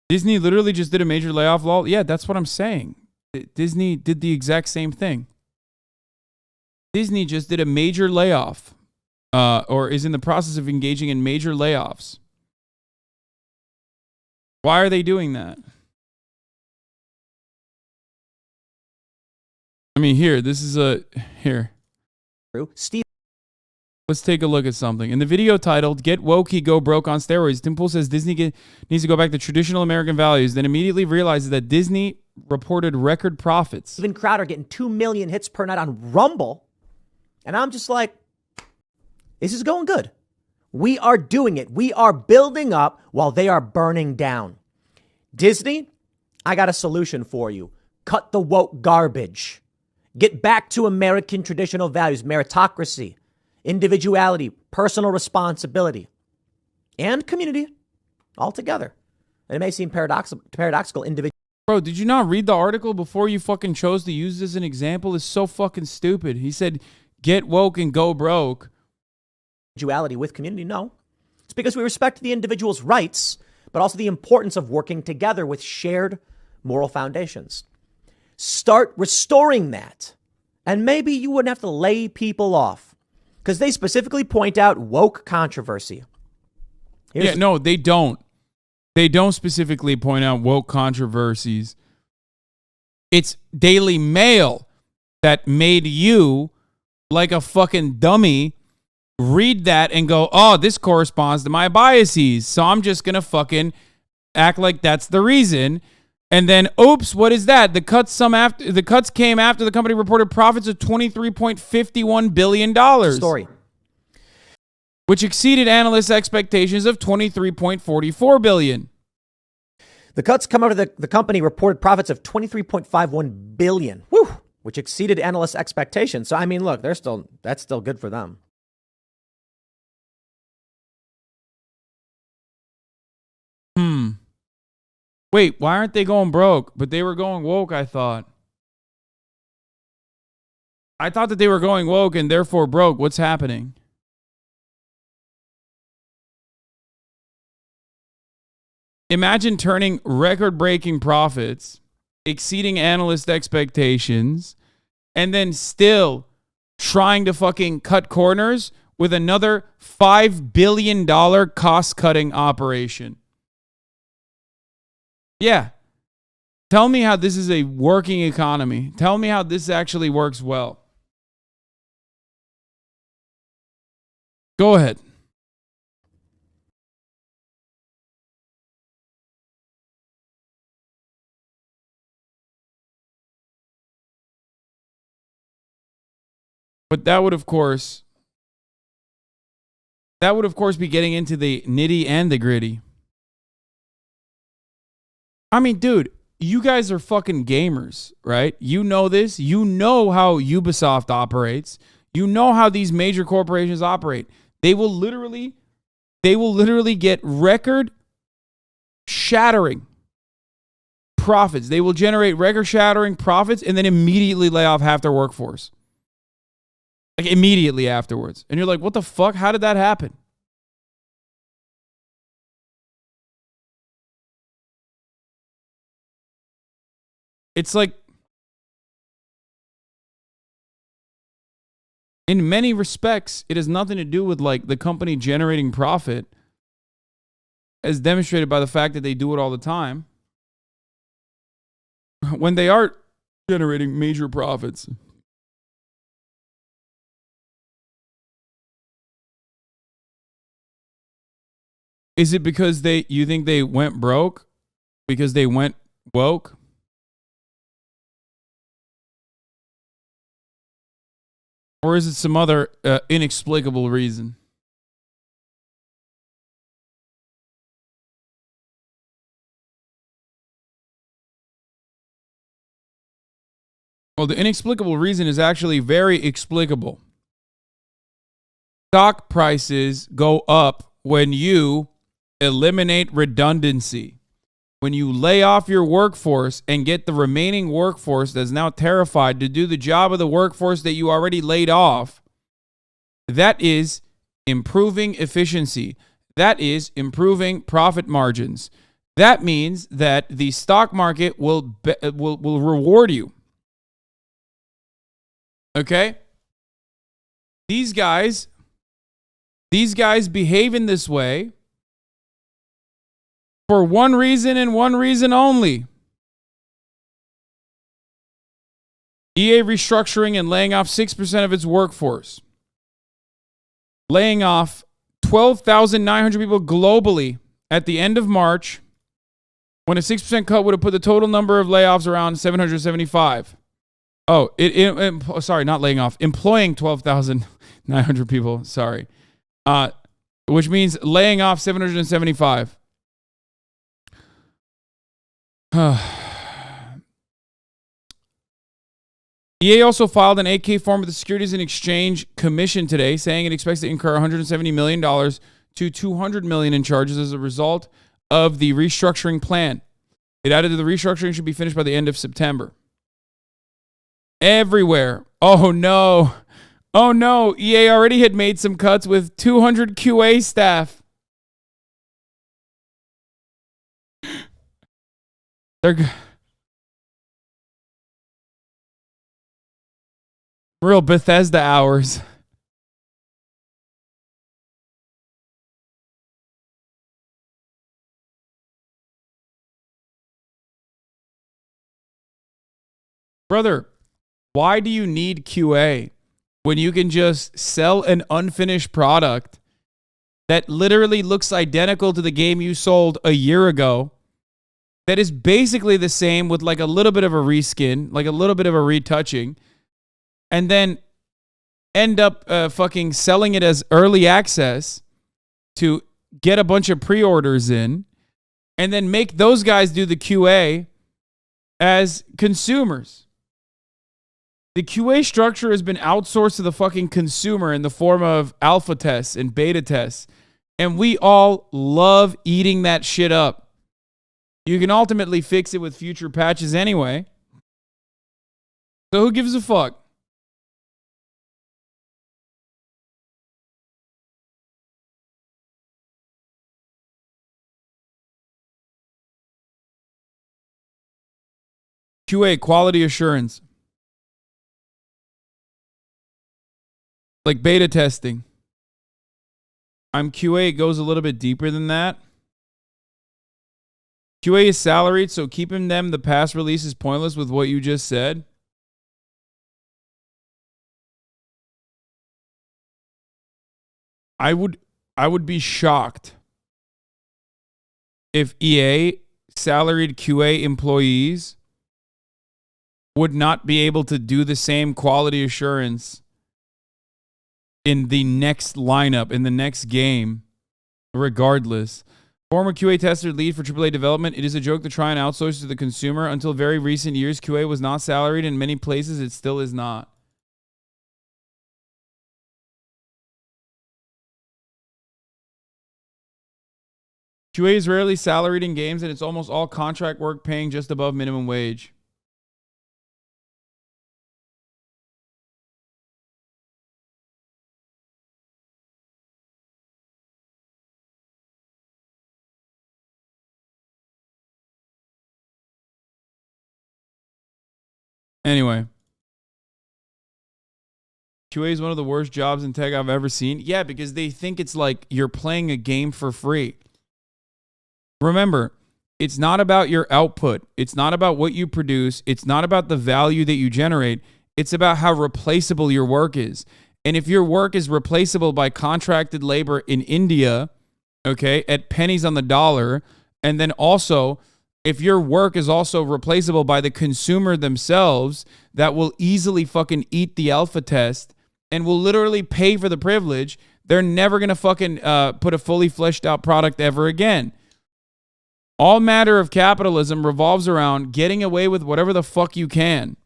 Disney literally just did a major layoff, lol. Yeah, that's what I'm saying. Disney did the exact same thing. Disney just did a major layoff, or is in the process of engaging in major layoffs. Why are they doing that? I mean, here, here. Steve. Let's take a look at something. In the video titled, Get Wokey, Go Broke on Steroids, Tim Pool says Disney needs to go back to traditional American values, then immediately realizes that Disney reported record profits. Steven Crowder getting 2 million hits per night on Rumble. And I'm just like, this is going good. We are doing it. We are building up while they are burning down. Disney, I got a solution for you. Cut the woke garbage. Get back to American traditional values, meritocracy, individuality, personal responsibility, and community all together. And it may seem paradoxical individual. Bro, did you not read the article before you fucking chose to use this as an example? It's so fucking stupid. He said, get woke and go broke. Individuality with community? No. It's because we respect the individual's rights, but also the importance of working together with shared moral foundations. Start restoring that. And maybe you wouldn't have to lay people off. Because they specifically point out woke controversy. No, they don't. They don't specifically point out woke controversies. It's Daily Mail that made you, like a fucking dummy, read that and go, oh, this corresponds to my biases, so I'm just going to fucking act like that's the reason. And then, oops, what is that? The cuts came after the company reported profits of $23.51 billion. Story. Which exceeded analysts' expectations of $23.44 billion. The cuts come after the company reported profits of $23.51 billion, which exceeded analysts' expectations. So, I mean, look, that's still good for them. Wait, why aren't they going broke? But they were going woke, I thought. I thought that they were going woke and therefore broke. What's happening? Imagine turning record-breaking profits, exceeding analyst expectations, and then still trying to fucking cut corners with another $5 billion cost-cutting operation. Yeah. Tell me how this is a working economy. Tell me how this actually works well. Go ahead. But that would, of course, be getting into the nitty and the gritty. I mean, dude, you guys are fucking gamers, right? You know this. You know how Ubisoft operates. You know how these major corporations operate. They will literally get record-shattering profits. They will generate record-shattering profits and then immediately lay off half their workforce. Like, immediately afterwards. And you're like, what the fuck? How did that happen? It's like, in many respects, it has nothing to do with like the company generating profit, as demonstrated by the fact that they do it all the time. When they are generating major profits. Is it because you think they went broke? Because they went woke? Or is it some other inexplicable reason? Well, the inexplicable reason is actually very explicable. Stock prices go up when you eliminate redundancy. When you lay off your workforce and get the remaining workforce that's now terrified to do the job of the workforce that you already laid off, that is improving efficiency. That is improving profit margins. that means that the stock market will reward you. Okay? These guys behave in this way for one reason and one reason only. EA restructuring and laying off 6% of its workforce. Laying off 12,900 people globally at the end of March, when a 6% cut would have put the total number of layoffs around 775. Oh, sorry, not laying off, employing 12,900 people, sorry. Which means laying off 775. EA also filed an 8K form with the Securities and Exchange Commission today, saying it expects to incur $170 million to $200 million in charges as a result of the restructuring plan. It added that the restructuring should be finished by the end of September. Everywhere. Oh no. Oh no. EA already had made some cuts with 200 QA staff. They're real Bethesda hours. Brother, why do you need QA when you can just sell an unfinished product that literally looks identical to the game you sold a year ago, that is basically the same with like a little bit of a reskin, like a little bit of a retouching, and then end up fucking selling it as early access to get a bunch of pre-orders in, and then make those guys do the QA as consumers? The QA structure has been outsourced to the fucking consumer in the form of alpha tests and beta tests. And we all love eating that shit up. You can ultimately fix it with future patches anyway. So who gives a fuck? QA, quality assurance. Like beta testing. QA goes a little bit deeper than that. QA is salaried, so keeping them the past release is pointless with what you just said. I would be shocked if EA salaried QA employees would not be able to do the same quality assurance in the next lineup, in the next game, regardless. Former QA tester lead for AAA development. It is a joke to try and outsource to the consumer. Until very recent years, QA was not salaried. In many places, it still is not. QA is rarely salaried in games, and it's almost all contract work paying just above minimum wage. Anyway, QA is one of the worst jobs in tech I've ever seen. Yeah, because they think it's like you're playing a game for free. Remember, it's not about your output. It's not about what you produce. It's not about the value that you generate. It's about how replaceable your work is. And if your work is replaceable by contracted labor in India, okay, at pennies on the dollar, and then also if your work is also replaceable by the consumer themselves that will easily fucking eat the alpha test and will literally pay for the privilege, they're never going to fucking put a fully fleshed out product ever again. All matter of capitalism revolves around getting away with whatever the fuck you can.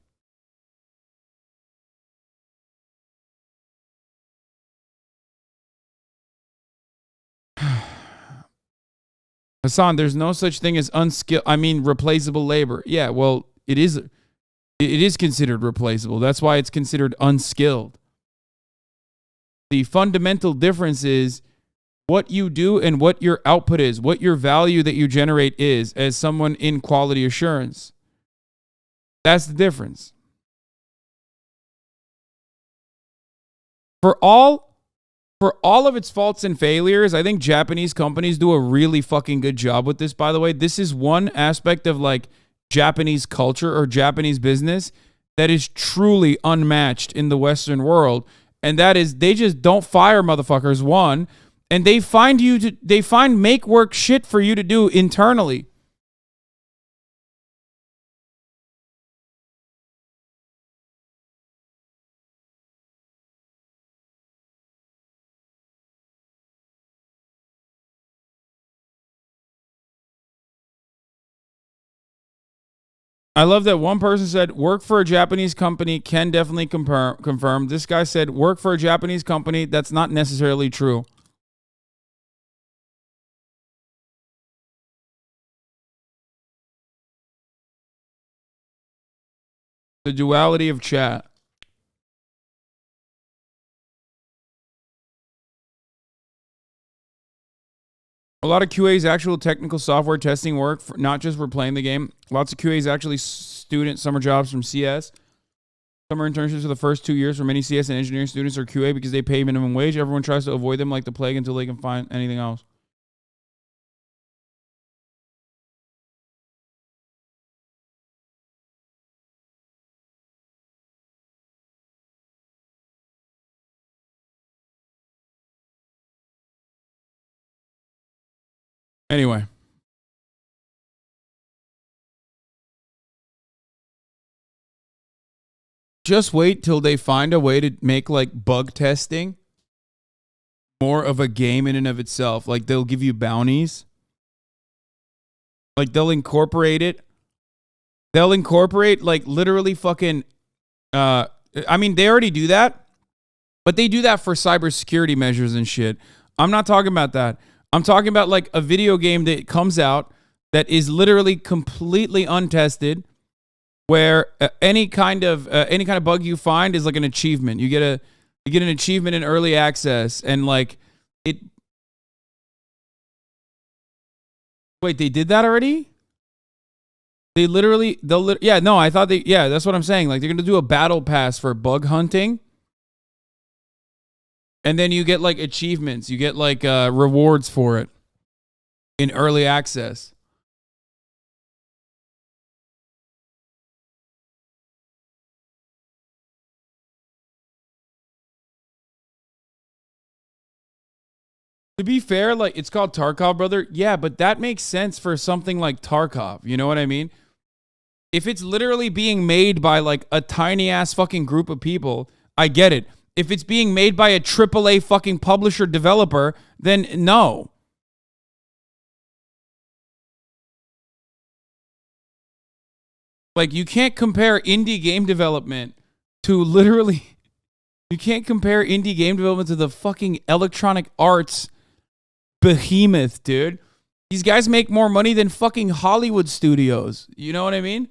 Hasan, there's no such thing as replaceable labor. Yeah, well, it is considered replaceable. That's why it's considered unskilled. The fundamental difference is what you do and what your output is, what your value that you generate is as someone in quality assurance. That's the difference. For all of its faults and failures, I think Japanese companies do a really fucking good job with this, by the way. This is one aspect of like Japanese culture or Japanese business that is truly unmatched in the Western world. And that is, they just don't fire motherfuckers, one, and they find make work shit for you to do internally. I love that one person said, work for a Japanese company can definitely confirm. This guy said, work for a Japanese company. That's not necessarily true. The duality of chat. A lot of QA's actual technical software testing work, not just for playing the game. Lots of QA's actually student summer jobs from CS. Summer internships for the first 2 years for many CS and engineering students are QA because they pay minimum wage. Everyone tries to avoid them like the plague until they can find anything else. Anyway. Just wait till they find a way to make like bug testing more of a game in and of itself. Like they'll give you bounties. Like they'll incorporate it. They'll incorporate like literally fucking, I mean, they already do that, but they do that for cybersecurity measures and shit. I'm not talking about that. I'm talking about like a video game that comes out that is literally completely untested, where any kind of bug you find is like an achievement. You get an achievement in early access, and like it. Wait, they did that already? I thought that's what I'm saying. Like they're gonna do a battle pass for bug hunting. And then you get like achievements. You get like rewards for it in early access. To be fair, like it's called Tarkov, brother. Yeah, but that makes sense for something like Tarkov. You know what I mean? If it's literally being made by like a tiny ass fucking group of people, I get it. If it's being made by a AAA fucking publisher developer, then no. Like, you can't compare indie game development to literally... You can't compare indie game development to the fucking Electronic Arts behemoth, dude. These guys make more money than fucking Hollywood studios. You know what I mean?